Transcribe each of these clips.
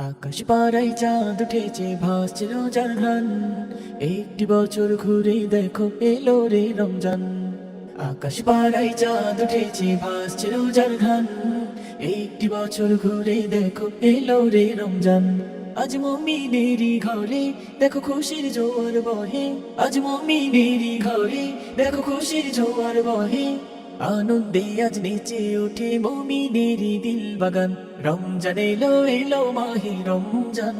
আকাশ পাড়ায় চাঁদ উঠেছে ভাসছে রোজার ঘ্রাণ, একটি বছর ঘুরে দেখো এলো রে রমজান। আকাশ পাড়ায় চাঁদ উঠেছে ভাসছে রোজার ঘ্রাণ, একটি বছর ঘুরে দেখো এলো রে রমজান। আজ মুমিনেরই ঘরে দেখো খুশির জোয়ার বহে, আজ মুমিনেরই ঘরে দেখো খুশির জোয়ার বহে। আনন্দে আজ নেচে ওঠে মুমিনেরই দিল বাগান। রমজান এলো এলো মাহে রমজান,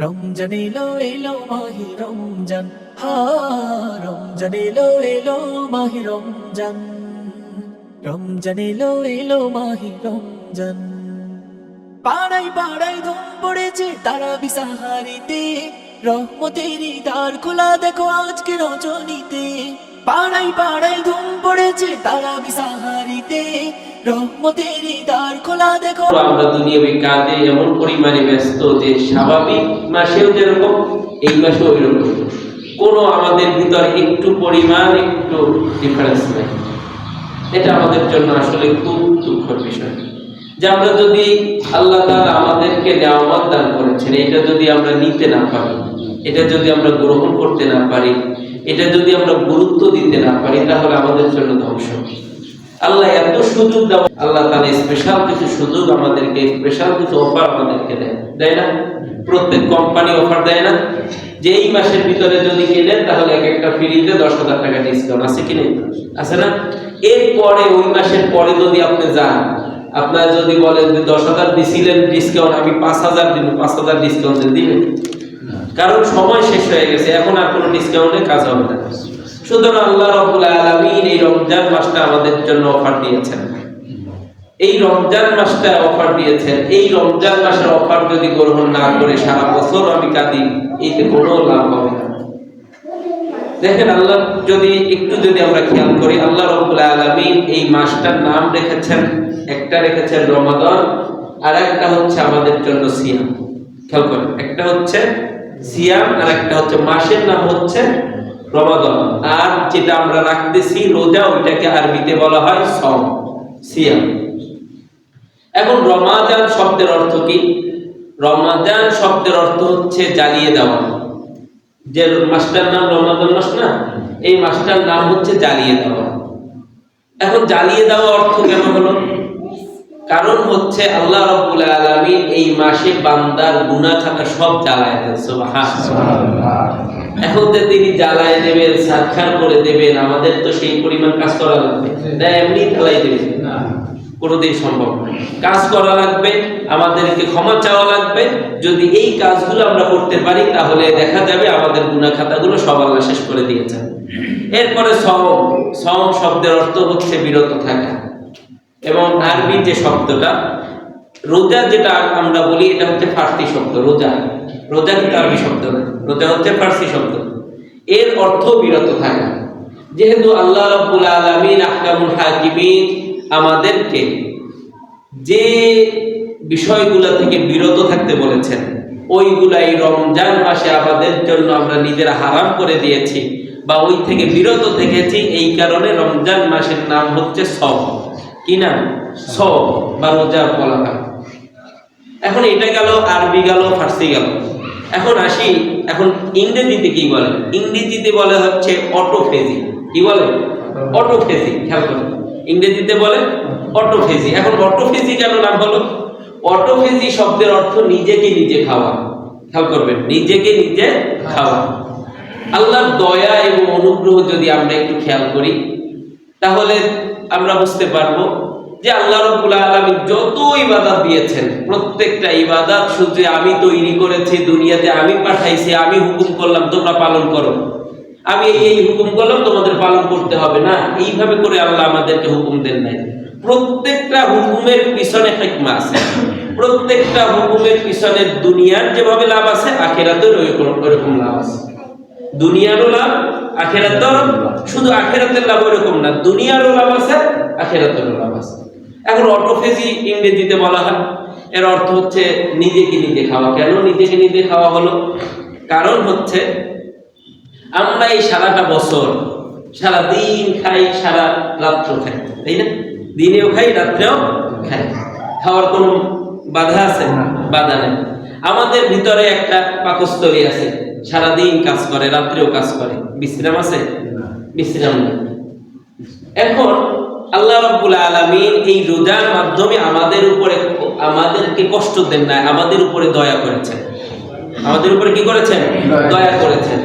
রমজান এলো এলো মাহে রমজান। হা রমজান এলো এলো মাহে রমজান, রমজান এলো এলো মাহে রমজান। পাড়ায় পাড়ায় ধুম পড়েছে তারা বিসাহারিতে, রহমতেরই দ্বার খোলা দেখো আজকে রজনীতে। পাড়ায় পাড়ায় ধুম পড়েছে তারা বিসাহারিতে, রহমতেরই দ্বার খোলা দেখো। আমরা দুনিয়াবি কাজে এমন পরিমাণে ব্যস্ত যে স্বাভাবিক মাসেও যেরকম এই মাসেও ওইরকম, কোনো আমাদের ভিতর একটু পরিমাণ একটু ডিফারেন্স নেই। এটা আমাদের জন্য আসলে খুব দুঃখের বিষয় যে আমরা যদি আল্লাহ তাআলা আমাদেরকে নিয়ামত দান করেছেন, এটা যদি আমরা নিতে না পারি, এটা যদি আমরা গ্রহণ করতে না পারি, এটা যদি আমরা গুরুত্ব দিতে না পারি, তাহলে আমাদের জন্য ধ্বংস। আল্লাহ এত সুযোগ দেয়, আল্লাহ তাআলা স্পেশাল কিছু সুযোগ আমাদেরকে, স্পেশাল কিছু অফার আমাদেরকে দেয় না? প্রত্যেক কোম্পানি অফার দেয় না যে এই মাসের ভিতরে যদি কেনেন তাহলে এক একটা ফ্রিতে 10,000 টাকা ডিসকাউন্ট আছে কি নেই? আছে না? এরপরে ওই মাসের পরে যদি আপনি যান, আপনার যদি বলেন যে 10,000 দিছিলেন ডিসকাউন্ট, আমি 5,000 দিব, 5,000 ডিসকাউন্ট দিবেন? কারণ সময় শেষ হয়ে গেছে, এখন আর কোনো ডিসকাউন্টে কাজ হবে না। সুতরাং আল্লাহ রাব্বুল আলামিন এই রমজান মাসটা আমাদের জন্য অফার দিয়েছেন, এই রমজান মাসটা অফার দিয়েছেন। এই রমজান মাসের অফার যদি গ্রহণ না করে সারা বছর আমি কাঁদি, এতে কোনো লাভ হবে না। দেখেন, আল্লাহ যদি আমরা খেয়াল করি, আল্লাহ রাব্বুল আলামিন এই মাসটার নাম রেখেছেন, একটা রেখেছেন রমাদান, আর একটা হচ্ছে আমাদের জন্য সিয়াম। খেয়াল করেন, একটা হচ্ছে সিয়াম আর একটা হচ্ছে মাসের নাম হচ্ছে রমাদান। আর যেটা আমরা রাখতেছি রোজা, ওইটাকে আরবিতে বলা হয় সওম, সিয়াম। এখন রমাদান শব্দের অর্থ কি? রমাদান শব্দের অর্থ হচ্ছে জ্বালিয়ে দেওয়া। যে মাসটার নাম রমাদান মাস না, এই মাসটার নাম হচ্ছে জ্বালিয়ে দেওয়া। এখন জ্বালিয়ে দেওয়া অর্থ কেন হলো? কারণ হচ্ছে আল্লাহ রাব্বুল আলামিন এই মাসে বান্দার গুনাহ খাতা সব জ্বালায় দেন। সুবহানাল্লাহ। এখন যে তিনি জ্বালায় দেবেন, সাক্ষাৎ করে দেবেন, আমাদের তো সেই পরিমাণ কাজ করা লাগবে না, এমনি জ্বালাই দেবেন না, কোনোদিন সম্ভব নয়। কাজ করা লাগবে, আমাদেরকে ক্ষমা চাওয়া লাগবে। যদি এই কাজগুলো আমরা করতে পারি তাহলে দেখা যাবে আমাদের গুনাহ খাতাগুলো সব আল্লাহ শেষ করে দিয়েছেন। এরপরে সওম শব্দের অর্থ হচ্ছে বিরত থাকা, এবং আরবি যে শব্দটা রোজা, যেটা আমরা বলি, এটা হচ্ছে ফার্সি শব্দ। রোজা কিন্তু আরবি শব্দ না, রোজা হচ্ছে ফার্সি শব্দ। এর অর্থ বিরত থাকা। যেহেতু আল্লাহ রাব্বুল আলামিন আহকামুল হাকিমিন আমাদেরকে যে বিষয়গুলো থেকে বিরত থাকতে বলেছেন, ওইগুলাই রমজান মাসে আমাদের জন্য আমরা নিজেরা হারাম করে দিয়েছি বা ওই থেকে বিরত থেকেছি। এই কারণে রমজান মাসের নাম হচ্ছে সওম। কি নাম? সওম বা রোজা বলা হয়। এখন এটা গেল, আরবি গেল, ফার্সি গেল। এখন আসি, এখন ইংরেজিতে কি বলে? ইংরেজিতে বলে হচ্ছে অটোফেজি। কি বলে? অটোফেজি। খেয়াল করুন, ইংরেজিতে বলে অটোফেজি। এখন অটোফেজি কেন নাম হলো? অটোফেজি শব্দের অর্থ নিজেকে নিজে খাওয়া। খেয়াল করবেন, নিজেকে নিজে খাওয়া। আল্লাহর দয়া এবং অনুগ্রহ যদি আমরা একটু খেয়াল করি তাহলে আমরা বুঝতে পারবো যে আল্লাহ রাব্বুল আলামিন যত ইবাদত দিয়েছেন, প্রত্যেকটা ইবাদত শুধু আমি তৈরি করেছি, দুনিয়াতে আমি পাঠাইছি, আমি হুকুম করলাম তোমরা পালন করো, আমি এই হুকুম করলাম তোমাদের পালন করতে হবে না, এইভাবে করে আল্লাহ আমাদেরকে হুকুম দেন নাই। প্রত্যেকটা হুকুমের পিছনে হিকমা আছে, প্রত্যেকটা হুকুমের পিছনে দুনিয়ার যেভাবে লাভ আছে, আখিরাতের ওইরকম লাভ আছে। দুনিয়ারও লাভ, আখিরাতের। শুধু আখিরাতের লাভ ওইরকম না, দুনিয়ারও লাভ আছে, আখিরাতেরও লাভ আছে। এখন অটোফেজি ইংরেজিতে বলা হয়, এর অর্থ হচ্ছে নিজেকে নিজে খাওয়া। কেন নিজেকে নিজে খাওয়া হলো? কারণ হচ্ছে আমরা এই সারাটা বছর সারা দিন খাই, সারা রাত্র খাই, তাই না? দিনেও খাই, রাত্রেও খাই, খাওয়ার কোনো বাধা আছে না? বাধা নেই। আমাদের ভিতরে একটা পাকস্থলী আছে, সারাদিন কাজ করে, রাত্রেও কাজ করে, বিশ্রাম আছে? বিশ্রাম নেই। এখন আল্লাহ রাব্বুল আলামিন এই রোজার মাধ্যমে আমাদেরকে কষ্ট দেন না, আমাদের উপরে দয়া করেছেন। আমাদের উপরে কি করেছেন? দয়া করেছেন।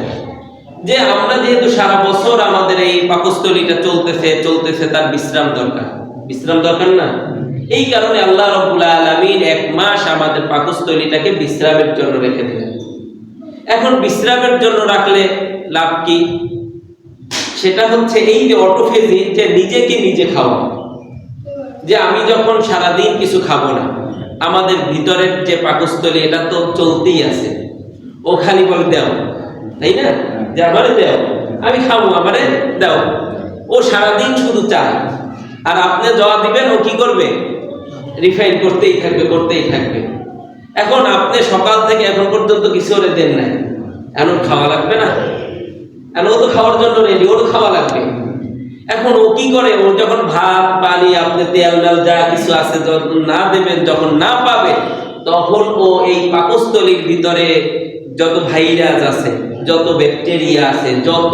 যে আমরা যেহেতু সারা বছর আমাদের এই পাকস্থলীটা চলতেছে, তার বিশ্রাম দরকার না? এই কারণে আল্লাহ রাব্বুল আলামিন 1 মাস আমাদের পাকস্থলীটাকে বিশ্রামের জন্য রেখে দিলেন। এখন বিশ্রামের জন্য রাখলে লাভ কি? সেটা হচ্ছে এই যে অটোফেজি, যে নিজেকে নিজে খাওয়া, যে আমি যখন সারাদিন কিছু খাবো না, আমাদের ভিতরের যে পাকস্থলী এটা তো চলতেই আছে, ও খালি বলে দাও, তাই না? যে আমারে দাও, আমি খাবো, আমারে দাও। ও সারাদিন শুধু চায়, আর আপনি জবাব দিবেন, ও কি করবে? রিফাইন করতেই থাকবে। এখন আপনি সকাল থেকে এখন পর্যন্ত কিছু ওরে দেন নাই, এখন খাওয়া লাগবে না? এখন ও তো খাওয়ার জন্য রেডি, ওর খাওয়া লাগবে। এখন ও কি করে? ও যখন ভাত পানি আপনি তেল ডাল যা কিছু আছে যখন না দেবেন, যখন না পাবে, তখন ও এই পাকস্থলীর ভিতরে যত ভাইরাস আছে, যত ব্যাকটেরিয়া আছে, যত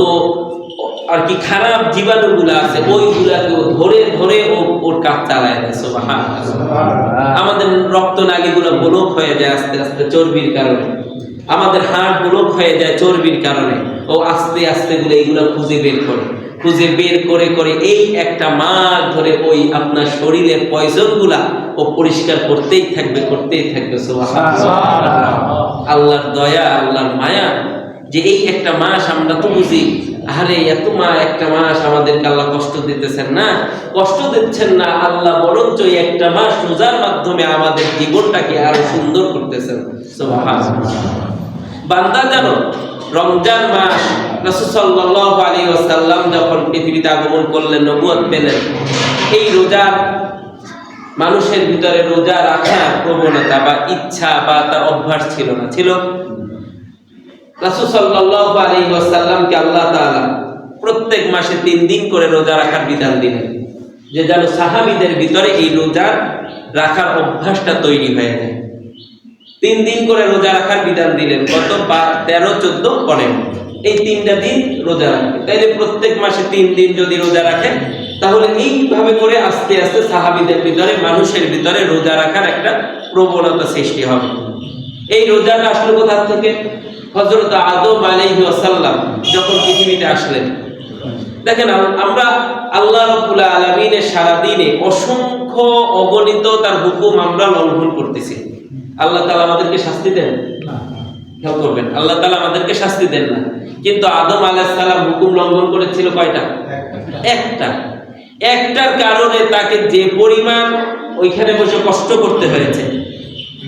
আর কি খারাপ জীবাণুগুলো আছে, ওইগুলাকে ধরে ওর কাজ চালায় দেয়। সুবহানাল্লাহ। আমাদের রক্তনালীগুলো ব্লক হয়ে যায় আস্তে আস্তে চর্বির কারণে, আমাদের হাড় ব্লক হয়ে যায় চর্বির কারণে। ও আস্তে আস্তে এইগুলো খুঁজে বের করে এই 1 মাস ধরে ওই আপনার শরীরের পয়জনগুলা ও পরিষ্কার করতেই থাকবে। সুবহানাল্লাহ। আল্লাহর দয়া, আল্লাহর মায়া, যে এই 1 মাস আমরা তো বুঝি, আরে এত 1 মাস আমাদেরকে আল্লাহ কষ্ট দিচ্ছেন না, আল্লাহ বরঞ্চ এই 1 মাস রোজার মাধ্যমে আমাদের জীবনটাকে আরো সুন্দর করতেছেন। সুবহানাল্লাহ। বান্দা জানো, রমজান মাস রাসূল সাল্লাল্লাহু আলাইহি ওয়াসাল্লাম যখন পৃথিবীতে আগমন করলেন, নবুয়ত পেলেন, এই রোজার মানুষের ভিতরে রোজা রাখার প্রবণতা বা ইচ্ছা বা তার অভ্যাস ছিল না। রাসূল সাল্লাল্লাহু আলাইহি ওয়াসাল্লামকে আল্লাহ তাআলা প্রত্যেক মাসে 3 দিন করে রোজা রাখার বিধান দিলেন, যে যেন সাহাবীদের ভিতরে এই রোজা রাখার অভ্যাসটা তৈরি হয়ে যায়। 3 দিন করে রোজা রাখার বিধান দিলেন। কত? 13, 14, 15, এই 3টা দিন রোজা রাখবে। তাইলে প্রত্যেক মাসে 3 দিন যদি রোজা রাখে, তাহলে এইভাবে করে আস্তে আস্তে সাহাবীদের ভিতরে, মানুষের ভিতরে রোজা রাখার একটা প্রবণতা সৃষ্টি হবে। এই রোজাটা আসলে কোথা থেকে? হযরত আদম আলাইহিস সালাম যখন পৃথিবীতে আসলেন, দেখেন আমরা আল্লাহ রাব্বুল আলামিনের সারা দিনে অসংখ্য অগণিত তার হুকুম আমরা লঙ্ঘন করতেছি। আল্লাহ তাআলা আমাদেরকে শাস্তি দেন না? খেয়াল করবেন, আল্লাহ তাআলা আমাদেরকে শাস্তি দেন না, কিন্তু আদম আলাইহিস সালাম হুকুম লঙ্ঘন করেছিল কয়টা? একটার কারণে তাকে যে পরিমাণ ওইখানে বসে কষ্ট করতে হয়েছে,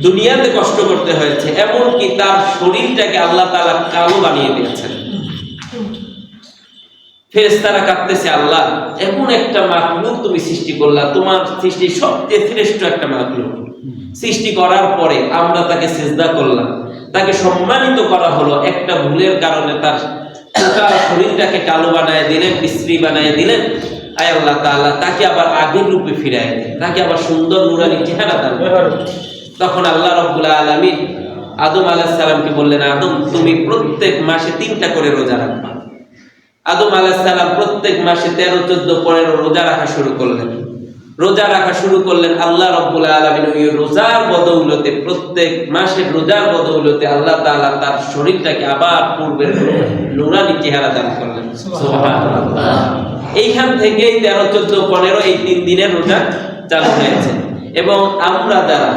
দুনিয়াতে কষ্ট করতে হয়েছে, এমনকি তার শরীরটাকে আল্লাহ তাআলা কালো বানিয়ে দিয়েছেন। ফেরেশতারা কাঁদতেছে, আল্লাহ এমন একটা মাখলুক তুমি সৃষ্টি করলা, তোমার সৃষ্টি সবচেয়ে শ্রেষ্ঠ একটা মাখলুক সৃষ্টি করার পরে আমরা তাকে সিজদা করলাম, তাকে সম্মানিত করা হলো, একটা ভুলের কারণে তার শরীরটাকে কালো বানায় দিলেন, বিশ্রী বানায় দিলেন। আয় আল্লাহ তাআলা তাকে আবার আগের রূপে ফিরায় দেন, তাকে আবার সুন্দর নুরানি চেহারা দান। তখন আল্লাহ রাব্বুল আলামিন আদম আলাইহিস সালামকে বললেন, আদম তুমি প্রত্যেক মাসে 3টা করে রোজা রাখবা। আদম আলাইহিস সালাম প্রত্যেক মাসে 13, 14, 15 রোজা রাখা শুরু করলেন। আল্লাহ রাব্বুল আলামিন ওই রোজার বদৌলতে, প্রত্যেক মাসের রোজার বদৌলতে আল্লাহ তাআলা তার শরীরটাকে আবার পূর্বের নুরানি চেহারা দান করলেন। সুবহানাল্লাহ। এইখান থেকে 13, 14, 15 এই 3 দিনের রোজা চালু হয়েছে। এবং আমরা যারা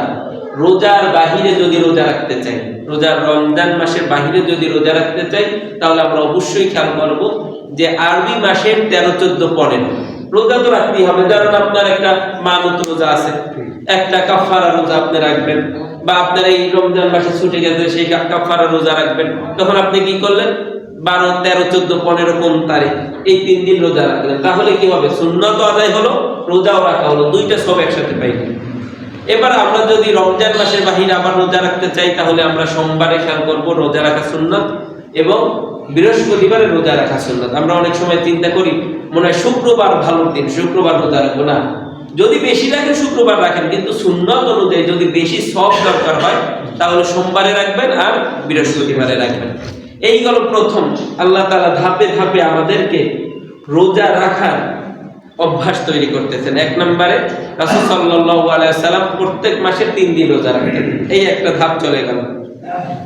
রোজার বাহিরে যদি রোজা রাখতে চাই, রোজার রমজান মাসের বাহিরে যদি রোজা রাখতে চাই, তাহলে আমরা অবশ্যই খেয়াল করব যে আরবি মাসের 13, 14, 15 রোজা তো রাখতেই হবে। কারণ আপনার একটা মানত রোজা আছে, একটা কাফারা রোজা আপনি রাখবেন, বা আপনার এই রমজান মাসে ছুটে গেছে সেই কাফারা রোজা রাখবেন। তখন আপনি কি করলেন? 12, 13, 14, 15 কোন তারিখ এই 3 দিন রোজা রাখলেন। তাহলে কি হবে? সুন্নাত আদায় হলো, রোজাও রাখা হলো, দুইটা সব একসাথে পাইলেন। এবার আমরা যদি রমজান মাসের বাহিরে আবার রোজা রাখতে চাই, তাহলে আমরা সোমবারে খেয়াল করবো রোজা রাখা সুন্নাত, এবং বৃহস্পতিবারে রোজা রাখা সুন্নাত। আমরা অনেক সময় চিন্তা করি মনে হয় শুক্রবার ভালো দিন, শুক্রবার রোজা রাখবো না। যদি বেশি রাখেন শুক্রবার রাখেন, কিন্তু সুন্নাত অনুযায়ী যদি বেশি সব দরকার হয় তাহলে সোমবারে রাখবেন আর বৃহস্পতিবারে রাখবেন। এই গেল প্রথম। আল্লাহ তাআলা ধাপে ধাপে আমাদেরকে রোজা রাখার অভ্যাস তৈরি করতেছেন। 1 নম্বরে রাসূল সাল্লাল্লাহু আলাইহি ওয়াসাল্লাম প্রত্যেক মাসে 3 দিন রোজা রাখতেন, এই একটা ধাপ চলে গেল।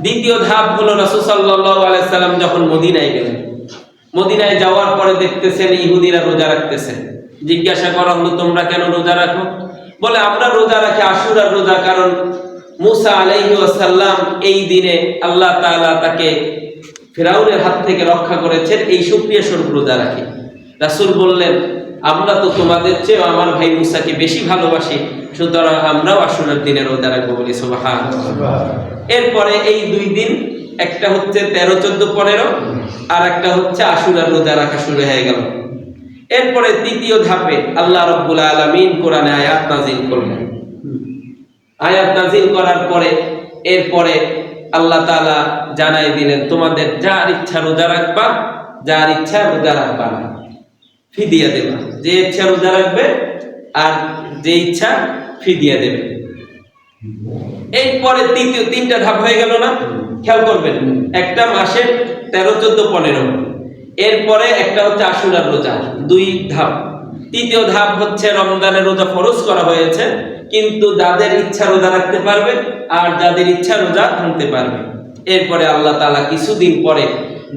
দ্বিতীয় ধাপ হলো রাসূল সাল্লাল্লাহু আলাইহি ওয়াসাল্লাম যখন মদিনায় গেলেন, মদিনায় যাওয়ার পরে দেখতেছেন ইহুদিরা রোজা রাখতেছে। জিজ্ঞাসা করা হলো, তোমরা কেন রোজা রাখো? বলে, আমরা রোজা রাখি আশুরার রোজা, কারণ মুসা আলাইহিস সালাম এই দিনে আল্লাহ তাআলা তাকে ফিরাউনের হাত থেকে রক্ষা করেছেন, এই শুকরিয়া স্বরূপ রোজা রাখি। রাসূল বললেন, আমরা তো তোমাদের চেয়ে আমার ভাই মুসাকে বেশি ভালোবাসি, সুতরাং আমরাও আশুরার দিনে রোজা রাখবো, বলি সুবহানাল্লাহ। এরপরে এই 2 দিন, একটা হচ্ছে 13, 14, 15, আর একটা হচ্ছে আশুরার রোজা রাখা শুরু হয়ে গেল। এরপরে তৃতীয় ধাপে আল্লাহ রাব্বুল আলামিন কোরআনে আয়াত নাযিল করলেন। আয়াত নাযিল করার পরে এরপরে আল্লাহ তাআলা জানাই দিলেন, তোমাদের যার ইচ্ছা রোজা রাখবা, যার ইচ্ছা রোজা রাখবা না, ফিদিয়া দেবা। যে ইচ্ছা রোজা রাখবে আর যে ইচ্ছা ফিদিয়া দেবে। এরপরে তৃতীয় 3টা ধাপ হয়ে গেল না? খেয়াল করবেন, একটা মাসের 13, 14, 15, এরপরে একটা হচ্ছে আশুরার রোজা, 2 ধাপ। তৃতীয় ধাপ হচ্ছে রমজানের রোজা ফরজ করা হয়েছে, কিন্তু যাদের ইচ্ছা রোজা রাখতে পারবে আর যাদের ইচ্ছা রোজা ভাঙতে পারবে। এরপরে আল্লাহ তাআলা কিছুদিন পরে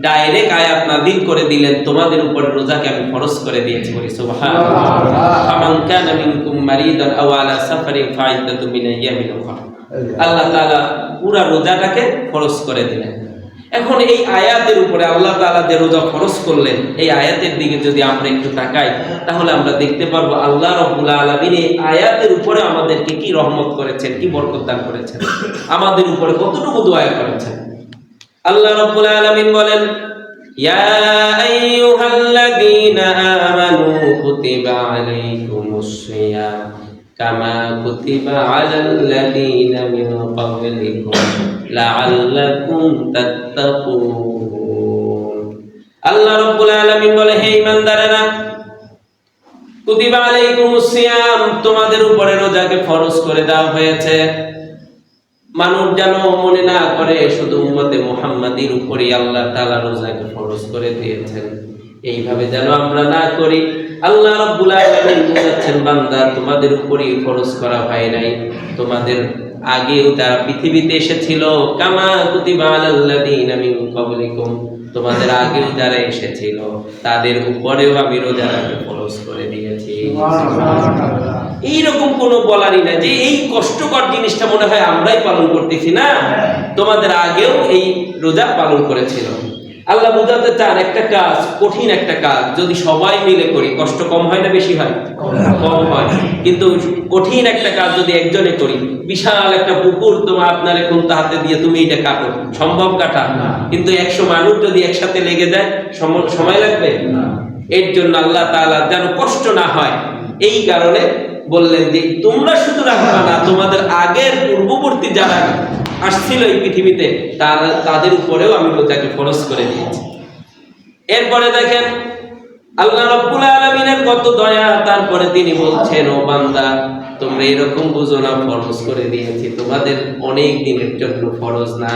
ডাইরেক্ট আয়াত নাযিল করে দিলেন, তোমাদের উপরে রোজাকে আমি ফরজ করে দিয়েছি, বলি সুবহানাল্লাহ। ফামান কানা মিনকুম মারিদান আও আলা সাফারিন ফাইদ্দাতুম মিন আইয়ামিন উখরা। আল্লাহ তাআলা পুরা রোজাটাকে ফরজ করে দিলেন। এখন এই আয়াতের উপরে আল্লাহ তাআলা যে রোজা ফরজ করলেন, এই আয়াতের দিকে যদি আমরা একটু তাকাই, তাহলে আমরা দেখতে পারবো আল্লাহ রাব্বুল আলামিন এই আয়াতের উপরে আমাদেরকে কি রহমত করেছেন, কি বরকত দান করেছেন, আমাদের উপরে কতটুকু দয়া করেছেন। আল্লাহ রাব্বুল আলামিন বলেন, ইয়া আইয়ুহাল্লাযীনা আমানু কুতিবা আলাইকুমুস সিয়াম কামা কুতিবা আলাল্লাযীনা মিন ক্বাবলিকুম লাআল্লাকুম তাত্তাকুন। আল্লাহ রাব্বুল আলামিন বলে, হে ঈমানদারেরা, কুতিবা আলাইকুমুস সিয়াম, তোমাদের উপরে রোজাকে ফরজ করে দেওয়া হয়েছে। মানুষ যেন মনে না করে শুধু উম্মতে মুহাম্মাদির উপরেই আল্লাহ তাআলা রোজাকে ফরজ করে দিয়েছেন, এইভাবে যেন আমরা না করি। আল্লাহ রাব্বুল আলামিন বলেছেন, বান্দা, তোমাদের উপরেই ফরজ করা হয় নাই, তোমাদের আগেও যারা পৃথিবীতে এসেছিল, কামা কুতিবা আলাল্লাযীনা মিন ক্বাবলিকুম, তোমাদের আগেও যারা এসেছিল তাদের উপরেও আমি রোজাকে ফরজ করে দিয়েছি। এইরকম কোনো বলারই না যে এই কষ্টকর জিনিসটা মনে হয় আমরাই পালন করতেছি না, তোমাদের আগেও এই রোজা পালন করেছিল। আল্লাহ বুঝাতে চান, একটা কাজ, কঠিন একটা কাজ যদি সবাই মিলে করি, কষ্ট কম হয় না বেশি হয়? কম হয়। কিন্তু কঠিন একটা কাজ যদি একজনে করি, বিশাল একটা পুকুর তোমার আপনার এখন হাতে দিয়ে তুমি এটা কাটো, সম্ভব কাটা? কিন্তু 100 মানুষ যদি একসাথে লেগে যায় সময় লাগবে না। এর জন্য আল্লাহ তাআলা যেন কষ্ট না হয়, এই কারণে বললেন যে তোমরা শুধু রাখবা না, তোমাদের আগের পূর্ববর্তী যারা আসছিল এই পৃথিবীতে তাদের উপরেও আমি রোজাকে ফরজ করে দিয়েছি। এরপরে দেখেন আল্লাহ রাব্বুল আলামিনের কত দয়া, তারপরে তিনি বলছেন, ও বান্দা, তোমরা এরকম বুঝো না ফরজ করে দিয়েছি, তোমাদের অনেক দিনের জন্য ফরজ না,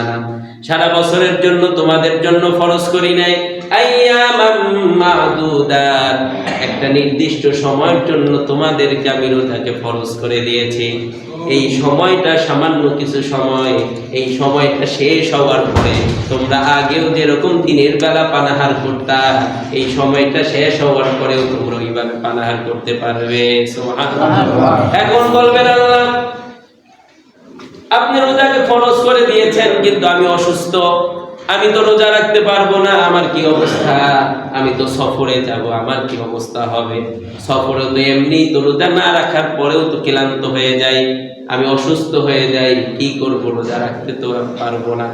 সারা বছরের জন্য তোমাদের জন্য ফরজ করি নাই, আইয়ামাম মা'দুদাত, একটা নির্দিষ্ট সময়ের জন্য তোমাদেরকে আমি রোজাকে ফরজ করে দিয়েছি। এই সময়টা সামান্য কিছু সময়, এই সময়টা শেষ হওয়ার পরে তোমরা আগেও যেরকম দিনের বেলা পানাহার করতা, এই সময়টা শেষ হওয়ার পরেও তোমরা ওইভাবে পানাহার করতে পারবে। সুবহানাল্লাহ। এখন বলবেন, আল্লাহ আপনি রোজাকে ফরজ করে দিয়েছেন, কিন্তু আমি অসুস্থ, আমি তো রোজা রাখতে পারবো না, আমার কি অবস্থা? আমি তো সফরে যাব, আমার কি অবস্থা হবে? সফরে তো এমনি তো রোজা না রাখার পরেও তো ক্লান্ত হয়ে যাই, আমি অসুস্থ হয়ে যাই, কি করব? রোজা রাখতে তো পারবো না।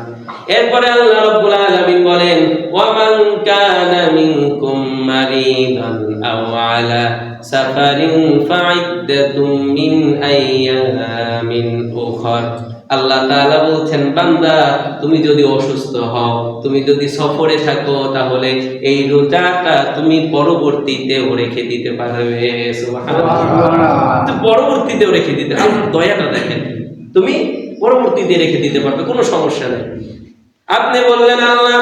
এরপরে আল্লাহ রাব্বুল আলামিন বলেন, ওয়া মান কানা মিনকুম মারিদান আও আলা সাফারিন ফাইদ্দাতুম মিন আইয়ামিন উখরা। আল্লাহ তাআলা বলছেন, বান্দা, তুমি যদি অসুস্থ হও, তুমি যদি সফরে থাকো, তাহলে এই রোজাটা তুমি পরবর্তীতেও রেখে দিতে পারবে। সুবহানাল্লাহ। পরবর্তীতেও রেখে দিতে, আল্লাহর দয়াটা দেখেন, তুমি পরবর্তীতে রেখে দিতে পারবে, কোনো সমস্যা নেই। আপনি বললেন আল্লাহ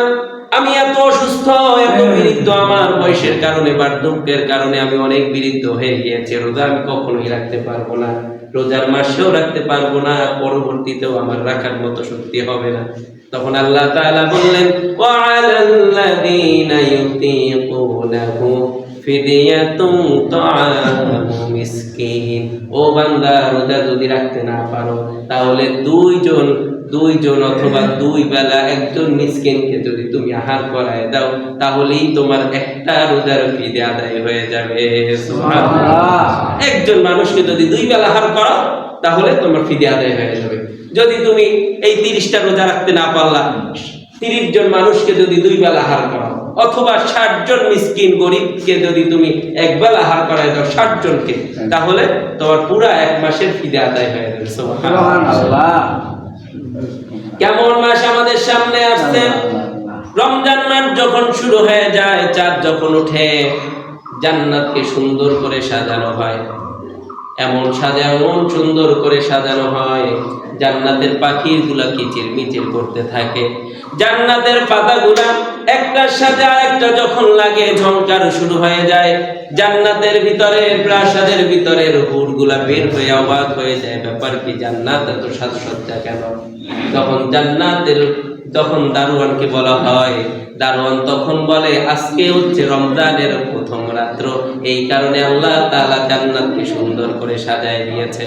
আমি এত অসুস্থ, এত বৃদ্ধ, আমার বয়সের কারণে, বার্ধক্যের কারণে আমি অনেক বৃদ্ধ হয়ে গিয়েছি, রোজা আমি কখনোই রাখতে পারবো না, রোজার মাসেও রাখতে পারবো না, পরবর্তীতেও আমার রাখার মতো শক্তি হবে না। তখন আল্লাহ তাআলা বললেন ওয়ালাল্লাযীনা ইউতীকুনাহু ফিদিয়াতুন তাআমু মিসকিন। ও বান্দা, রোজা যদি রাখতে না পারো তাহলে দুইজন অথবা 2 বেলা একজন মিসকিনকে যদি তুমি আহার করায় দাও তাহলেই তোমার একটা রোজার ফিদিয়া আদায় হয়ে যাবে। সুবহানাল্লাহ। একজন মানুষকে যদি 2 বেলা আহার করো তাহলে তোমার ফিদিয়া আদায় হয়ে যাবে। যদি তুমি এই 30টা রোজা রাখতে না পারলা, 30 জন মানুষকে যদি 2 বেলা আহার করো, অথবা 60 জন মিসকিন গরিবকে যদি তুমি 1 বেলা আহার করায় দাও 60 জনকে, তাহলে তোমার পুরো 1 মাসের ফিদিয়া আদায় হয়ে যাবে। সুবহানাল্লাহ। কেমন মাস আমাদের সামনে আসছে? রমজান মাস যখন শুরু হয়ে যায়, চাঁদ যখন ওঠে, জান্নাতকে সুন্দর করে সাজানো হয়, এমন সুন্দর করে সাজানো হয়, জান্নাতের পাখিগুলা কিচিরমিচির করতে থাকে, জান্নাতের পাতাগুলা একটার সাথে আরেকটা যখন লাগে ঝংকার শুরু হয়ে যায়, জান্নাতের ভিতরে, প্রাসাদের ভিতরের হুরগুলা বের হয়ে অবাক হয়ে যায়, ব্যাপার কি, জান্নাত এত সাজসজ্জা কেন? তখন দারোয়ানকে বলা হয়, দারোয়ান তখন বলে আজকে হচ্ছে রমজানের প্রথম রাত্র, এই কারণে আল্লাহ তাআলা জান্নাতকে সুন্দর করে সাজায় দিয়েছে।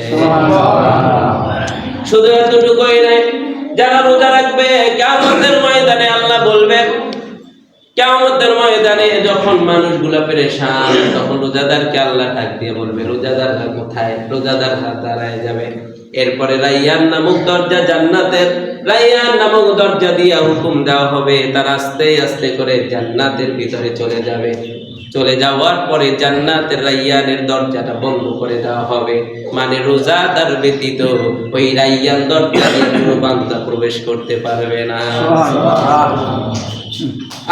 শুধু এতটুকুই নয়, যারা রোজা রাখবে কিয়ামতের ময়দানে আল্লাহ বলবেন, কিয়ামতের ময়দানে যখন মানুষগুলা পেরেশান, তখন রোজাদারকে আল্লাহ ডাক দিয়ে বলবে রোজাদাররা কোথায়? রোজাদাররা দাঁড়ায় যাবে। এরপরে রাইয়ান নামক দরজা, জান্নাতের রাইয়ান নামক দরজা দিয়ে হুকুম দেওয়া হবে, তারা আস্তে আস্তে করে জান্নাতের ভিতরে চলে যাবে। চলে যাওয়ার পরে জান্নাতের রাইয়ানের দরজাটা বন্ধ করে দেওয়া হবে, মানে রোজাদার ব্যতীত ওই রাইয়ান দরজা দিয়ে কোনো বান্দা প্রবেশ করতে পারবে না।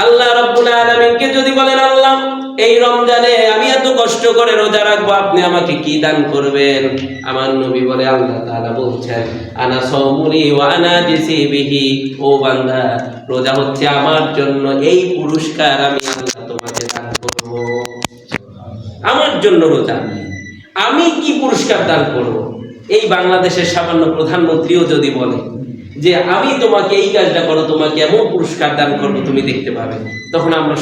আল্লাহ রাব্বুল আলামিনকে যদি বলেন আল্লাহ এই রমজানে আমি এত কষ্ট করে রোজা রাখবো, আপনি আমাকে কি দান করবেন? আমার নবী বলে, আল্লাহ তাআলা বলছেন আনা সাওমুলি ওয়া আনা জিসি বিহি, ও বান্দা রোজা হচ্ছে আমার জন্য, এই পুরস্কার আমি আল্লাহ তোমাকে দান করব। আমার জন্য রোজা, আমি কি পুরস্কার দান করব? এই বাংলাদেশের সামান্য প্রধানমন্ত্রীও যদি বলে যে আমি তোমাকে এই কাজটা করো, তোমাকে এমন পুরস্কার দান করবো তুমি দেখতে পাবে, তখন আমরা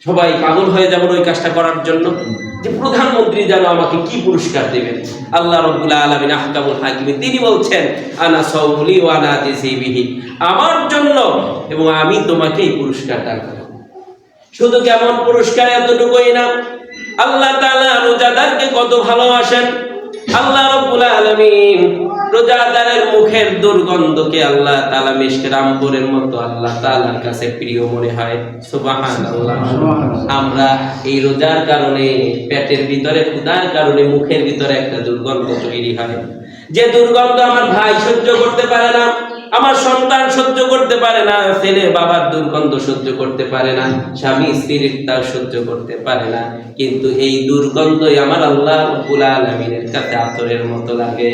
সবাই পাগল হয়ে যাবো ওই কাজটা করার জন্য, যে প্রধানমন্ত্রী যেন আমাকে কি পুরস্কার দেবেন। আল্লাহ রাব্বুল আলামিন আহকামুল হাকিম, তিনি বলছেন আনা সাওমুলি ওয়া আনা জিসি বিহি, আমার জন্য এবং আমি তোমাকে এই পুরস্কার দান করব। শুধু কেমন পুরস্কার এতটুকুই না, আল্লাহ তাআলা রোজাদারকে কত ভালোবাসেন। আল্লাহ রাব্বুল আলামিন রোজাদারের মুখের দুর্গন্ধকে আল্লাহ তাআলা মিশকের আম্বরের মতো আল্লাহ তাআলার কাছে প্রিয় মনে হয়। সুবহানাল্লাহ। আমরা এই রোজার কারণে, পেটের ভিতরে ক্ষুধার কারণে মুখের ভিতরে একটা দুর্গন্ধ তৈরি হয়, যে দুর্গন্ধ আমার ভাই সহ্য করতে পারে না, আমার সন্তান সহ্য করতে পারে না, ছেলে বাবার দুর্গন্ধ সহ্য করতে পারে না, স্বামী স্ত্রীর তাও সহ্য করতে পারে না, কিন্তু এই দুর্গন্ধই আমার আল্লাহ রাব্বুল আলামিনের কাছে আতরের মতো লাগে।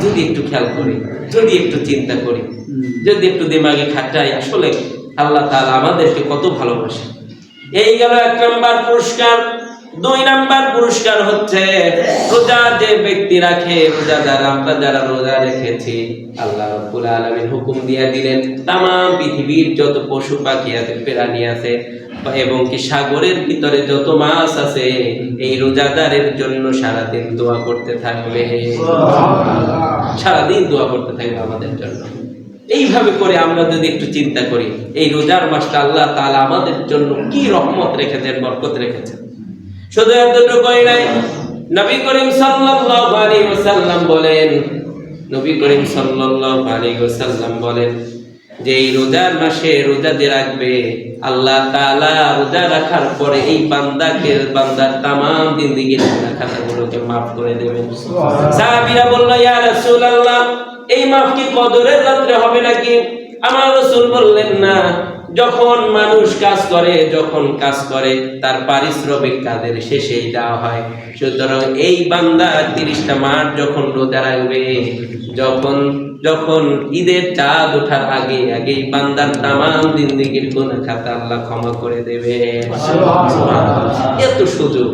যদি একটু খেয়াল করি, যদি একটু চিন্তা করি, যদি একটু দিমাগে খাটাই, আসলে আল্লাহ তাআলা আমাদেরকে কত ভালোবাসে। এই গেল 1 নাম্বার পুরস্কার। 2 নাম্বার পুরস্কার হচ্ছে রোজা যে ব্যক্তি রাখে, রোজাদার আমরা যারা রোজা রেখেছি, আল্লাহ রাব্বুল আলামিন হুকুম দিয়ে দিলেন तमाम পৃথিবীর যত পশু পাখি আছে, প্রাণী আছে এবং কি সাগরের ভিতরে যত মাছ আছে, এই রোজাদারের জন্য সারাদিন দোয়া করতে থাকবে, সারাদিন দোয়া করতে থাকবে আমাদের জন্য। এইভাবে করে আমরা যদি একটু চিন্তা করি, এই রোজার মাসটা আল্লাহ তাআলা আমাদের জন্য কি রহমত রেখেছেন, বরকত রেখেছেন। শুধু এতটুকুই নাই, নবী করিম সাল্লাল্লাহু আলাইহি ওয়াসাল্লাম বলেন, নবী করিম সাল্লাল্লাহু আলাইহি ওয়াসাল্লাম বলেন যে এই রোজার মাসে রোজা যে রাখবে, আল্লাহ তাআলা রোজা রাখার পরে এই বান্দার तमाम জিন্দেগীর গুনাহ খাতাগুলোকে maaf করে দেবেন। সাহাবীরা বলল, ইয়া রাসূলুল্লাহ এই maaf কি কদরের রাতে হবে নাকি? আমার রাসূল বললেন, না, যখন মানুষ কাজ করে, যখন কাজ করে তার পারিশ্রমিক কাজের শেষেই দেওয়া হয়। সুতরাং এই বান্দা 30টা মাস যখন রোজা রাখবে, যখন যখন ঈদের চাঁদ ওঠার আগে আগেই বান্দার তামাম জিন্দেগীর গুনাহ খাতা আল্লাহ ক্ষমা করে দেবে। এত সুযোগ।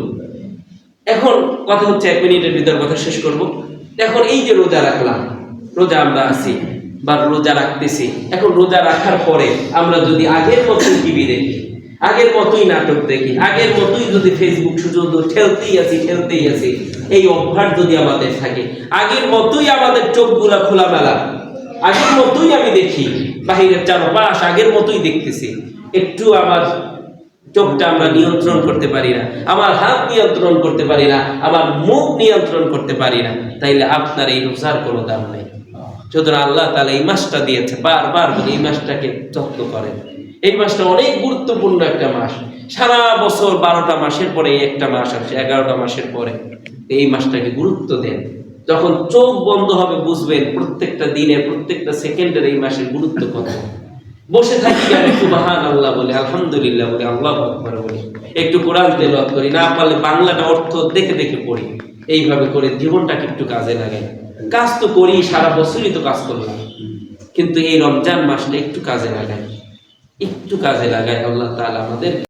এখন কথা হচ্ছে 1 মিনিটের ভিতর কথা শেষ করব। এখন এই যে রোজা রাখলাম, রোজা আমরা আছি বা রোজা রাখতেছি, এখন রোজা রাখার পরে আমরা যদি আগের মতোই টিভি দেখি, আগের মতোই নাটক দেখি, আগের মতোই যদি ফেসবুক শুধু ঠেলতেই আছি, এই অভ্যাস যদি আমাদের থাকে, আগের মতোই আমাদের চোখগুলা খোলামেলা, আগের মতোই আমি দেখি, বাহিরের চারপাশ আগের মতোই দেখতেছি, একটু আমার চোখটা আমরা নিয়ন্ত্রণ করতে পারি না, আমার হাত নিয়ন্ত্রণ করতে পারি না, আমার মুখ নিয়ন্ত্রণ করতে পারি না, তাইলে আপনার এই রোজার কোনো দাম নেই। সুতরাং আল্লাহ তাআলা এই মাসটা দিয়েছে, বারবার বলি এই মাসটাকে যত্ন করেন। এই মাসটা অনেক গুরুত্বপূর্ণ একটা মাস। সারা বছর 12টা মাসের পরে একটা মাস আসে, 11টা মাসের পরে। এই মাসটাকে গুরুত্ব দেন। যখন চোখ বন্ধ হবে বুঝবেন প্রত্যেকটা দিনে, প্রত্যেকটা সেকেন্ডের এই মাসের গুরুত্ব কত। বসে থাকি আমি সুবহানাল্লাহ বলি, আলহামদুলিল্লাহ বলি, আল্লাহু আকবার বলি, একটু কোরআন তেলাওয়াত করি, না পারলে বাংলাটা অর্থ দেখে দেখে পড়ি। এইভাবে করে জীবনটাকে একটু কাজে লাগাই। কাজ তো করি, সারা বছরই তো কাজ করলাম, কিন্তু এই রমজান মাসটা একটু কাজে লাগাই, একটু কাজে লাগাই। আল্লাহ তাআলা আমাদের